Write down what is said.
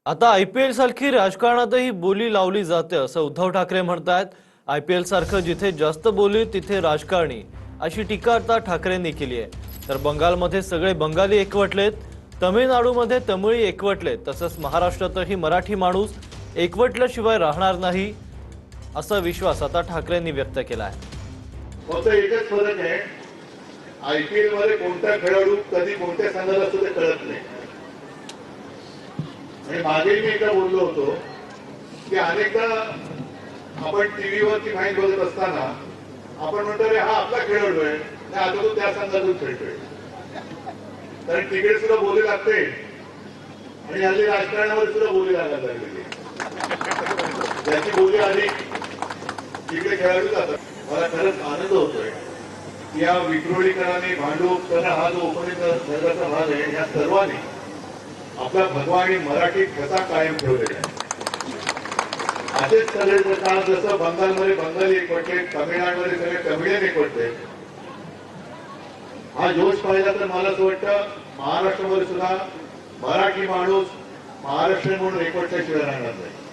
आता आयपीएल सारखी राजकारणातही बोली लावली जाते असं उद्धव ठाकरे म्हणतात। आयपीएल सारखं जिथे जास्त बोली तिथे राजकारणी, अशी टीका आता ठाकरेंनी केली आहे। तर बंगालमध्ये सगळे बंगाली एकवटलेत, तमिळनाडूमध्ये तमिळी एकवटलेत, तसंच महाराष्ट्रातही मराठी माणूस एकवटल्याशिवाय राहणार नाही असा विश्वास आता ठाकरेंनी व्यक्त केला आहे। फक्त एकच फरक आहे, आयपीएल मध्ये कोणता खेळाडू कधी कोणत्या संघात असतो ते कळत नाही। आणि मागे मी एकदा बोललो होतो की अनेकदा आपण टीव्हीवरती मॅच बघत असताना आपण म्हणतो रे हा आपला खेळाडू आहे, आता तो त्या संघातून खेळतोय, कारण तिकडे सुद्धा बोली लागते आणि हल्ली राजकारणामध्ये सुद्धा बोली लागायला लागलेली। ज्याची बोली आली तिकडे खेळाडू जातात। मला खरंच आनंद होतोय की या विक्रोळीकरांनी भांडूप करणं हा जो उपनिषदाचा भाग आहे, या सर्वांनी आपला भगवा आणि मराठी ठसा कायम ठेवलेला आहे। असेच सगळे जसं बंगालमध्ये बंगाली एकवटले, तमिळनाडूमध्ये सगळे तमिळन एकवटले, हा जोश पाहिला तर मला असं वाटतं महाराष्ट्रामध्ये सुद्धा मराठी माणूस महाराष्ट्र म्हणून एकवटल्याशिवाय राहणार नाही।